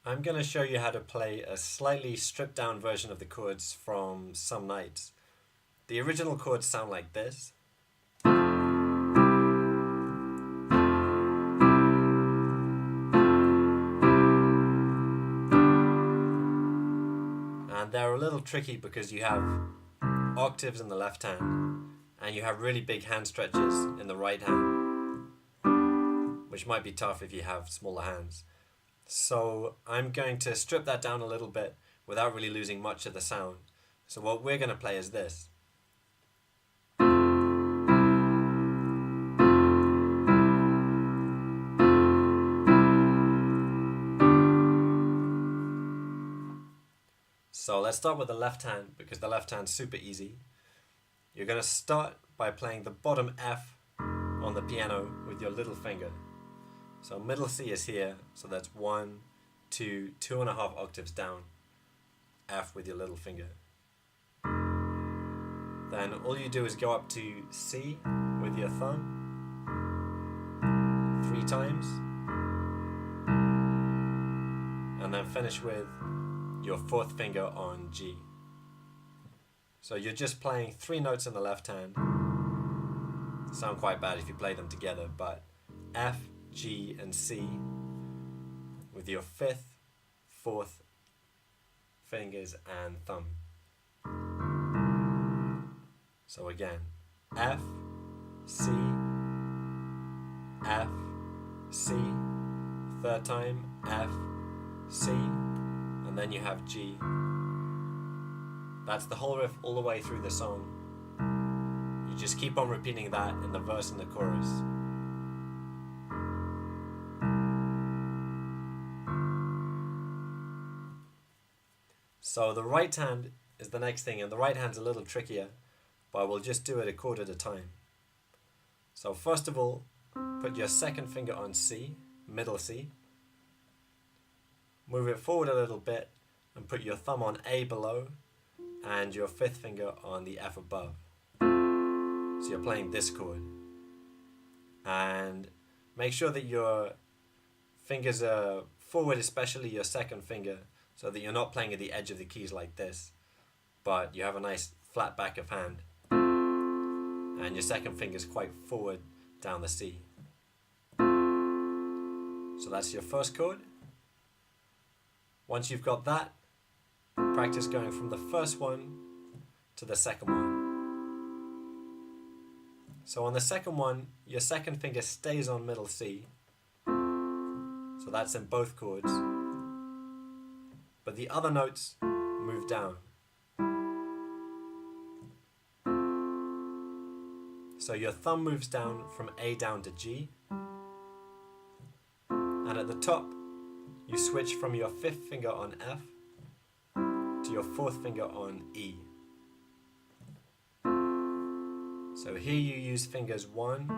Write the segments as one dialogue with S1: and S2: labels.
S1: I'm going to show you how to play a slightly stripped down version of the chords from Some Nights. The original chords sound like this. And they're a little tricky because you have octaves in the left hand and you have really big hand stretches in the right hand, which might be tough if you have smaller hands. So I'm going to strip that down a little bit without really losing much of the sound. So what we're going to play is this. So let's start with the left hand because the left hand's super easy. You're going to start by playing the bottom F on the piano with your little finger. So middle C is here, so that's 1, 2, 2.5 octaves down, F with your little finger. Then all you do is go up to C with your thumb 3 times, and then finish with your 4th finger on G. So you're just playing 3 notes in the left hand. Sound quite bad if you play them together, but F, G and C with your 5th, 4th fingers and thumb. So again, F, C, F, C, 3rd time, F, C, and then you have G. That's the whole riff all the way through the song. You just keep on repeating that in the verse and the chorus. So the right hand is the next thing, and the right hand's a little trickier, but we'll just do it a chord at a time. So first of all, put your 2nd finger on C, middle C. Move it forward a little bit and put your thumb on A below and your 5th finger on the F above. So you're playing this chord. And make sure that your fingers are forward, especially your 2nd finger, so that you're not playing at the edge of the keys like this, but you have a nice flat back of hand. And your 2nd finger is quite forward down the C. So that's your first chord. Once you've got that, practice going from the first one to the second one. So on the second one, your 2nd finger stays on middle C. So that's in both chords. But the other notes move down. So your thumb moves down from A down to G. And at the top, you switch from your 5th finger on F to your 4th finger on E. So here you use fingers 1,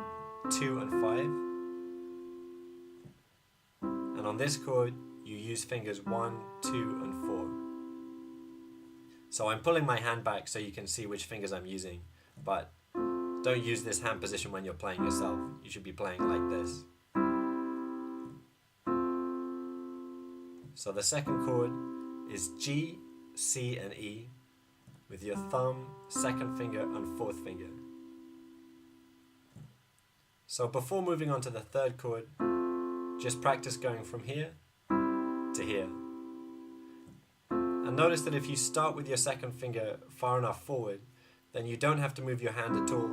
S1: 2 and 5. And on this chord, you use fingers 1, 2 and 4. So I'm pulling my hand back so you can see which fingers I'm using, but don't use this hand position when you're playing yourself. You should be playing like this. So the second chord is G, C and E with your thumb, 2nd finger and 4th finger. So before moving on to the 3rd chord, just practice going from here to here. And notice that if you start with your 2nd finger far enough forward, then you don't have to move your hand at all,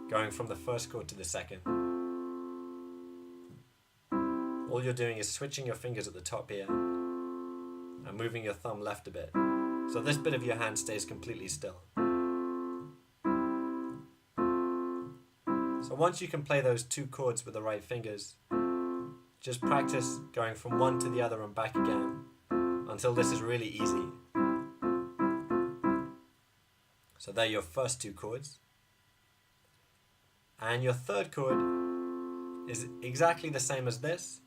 S1: going from the 1st chord to the 2nd. All you're doing is switching your fingers at the top here and moving your thumb left a bit. So this bit of your hand stays completely still. So once you can play those 2 chords with the right fingers, just practice going from one to the other and back again until this is really easy. So they're your first 2 chords. And your 3rd chord is exactly the same as this.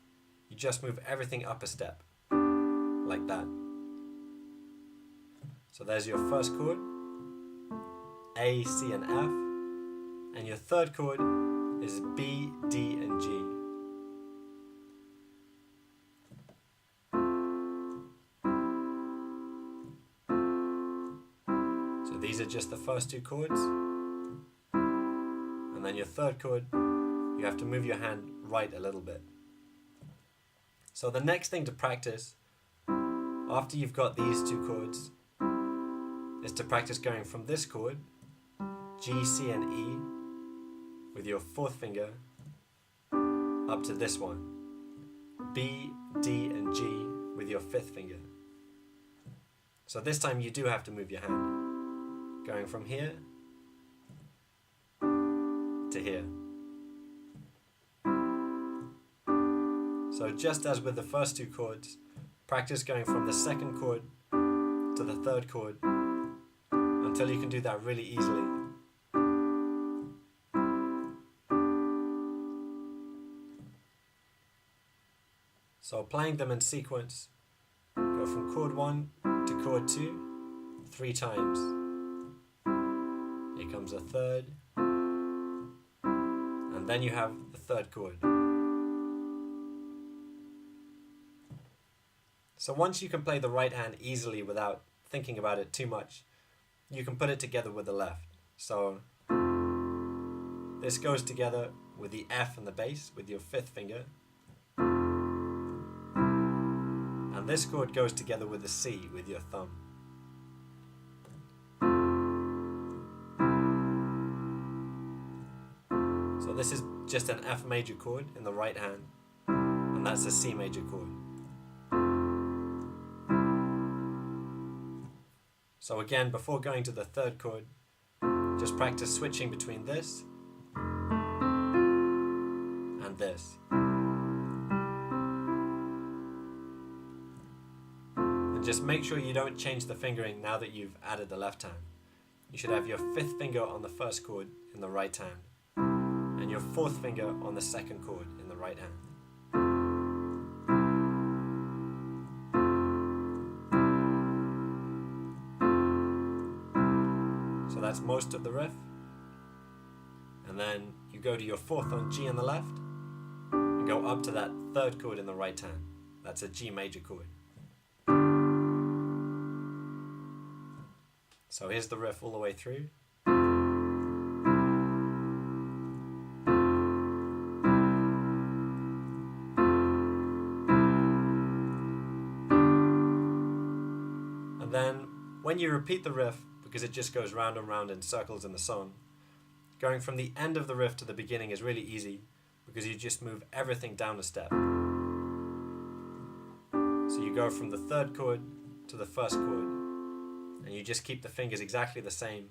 S1: You just move everything up a step, like that. So there's your first chord, A, C and F. And your 3rd chord is B, D and G. these are just the first two chords. And then your third chord, you have to move your hand right a little bit. So the next thing to practice, after you've got these two chords, is to practice going from this chord, G, C, and E, with your fourth finger, up to this one, B, D, and G, with your fifth finger. So this time you do have to move your hand, going from here to here. So just as with the first two chords, practice going from the second chord to the third chord until you can do that really easily. So playing them in sequence, go from chord 1 to chord 2 3 times. Here comes a third, and then you have the third chord. So once you can play the right hand easily without thinking about it too much, you can put it together with the left. So this goes together with the F and the bass with your fifth finger. And this chord goes together with the C with your thumb. So this is just an F major chord in the right hand, and that's a C major chord. So again, before going to the third chord, just practice switching between this and this. And just make sure you don't change the fingering now that you've added the left hand. You should have your fifth finger on the first chord in the right hand, and your fourth finger on the second chord in the right hand. So that's most of the riff. And then you go to your fourth on G on the left and go up to that third chord in the right hand. That's a G major chord. So here's the riff all the way through. And then when you repeat the riff, because it just goes round and round in circles in the song, going from the end of the riff to the beginning is really easy because you just move everything down a step. So you go from the third chord to the first chord, and you just keep the fingers exactly the same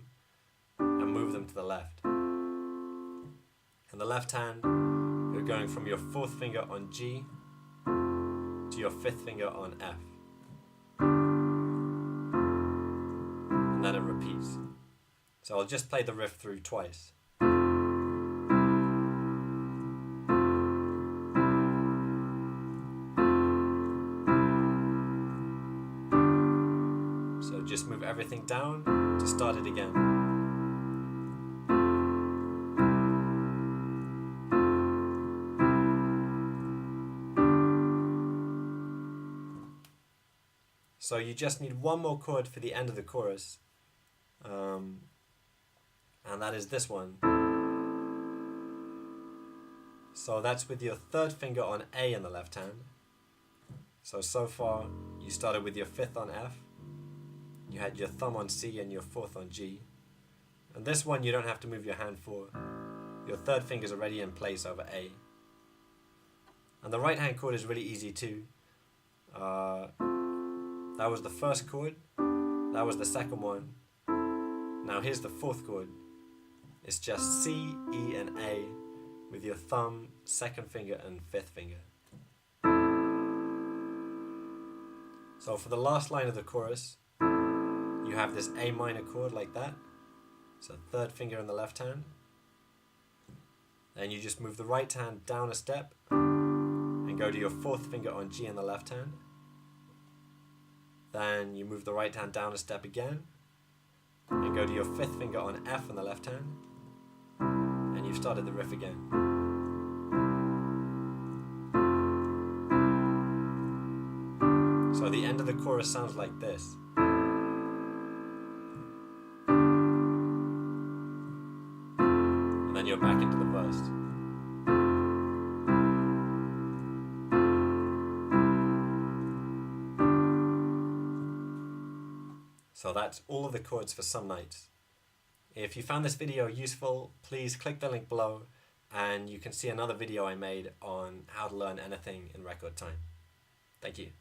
S1: and move them to the left. And the left hand, you're going from your fourth finger on G to your fifth finger on F. And then it repeats. So I'll just play the riff through twice. So just move everything down to start it again. So you just need one more chord for the end of the chorus. And that is this one. So that's with your third finger on A in the left hand. So far you started with your fifth on F, you had your thumb on C and your fourth on G. And this one you don't have to move your hand for. Your third finger is already in place over A. And the right hand chord is really easy too. That was the first chord, that was the second one. Now here's the fourth chord. It's just C, E, and A with your thumb, second finger, and fifth finger. So for the last line of the chorus, you have this A minor chord like that. So third finger in the left hand. Then you just move the right hand down a step and go to your fourth finger on G in the left hand. Then you move the right hand down a step again and go to your fifth finger on F in the left hand, and you've started the riff again. So the end of the chorus sounds like this. then you're back into the verse. So that's all of the chords for some nights. If you found this video useful, please click the link below and you can see another video I made on how to learn anything in record time. Thank you.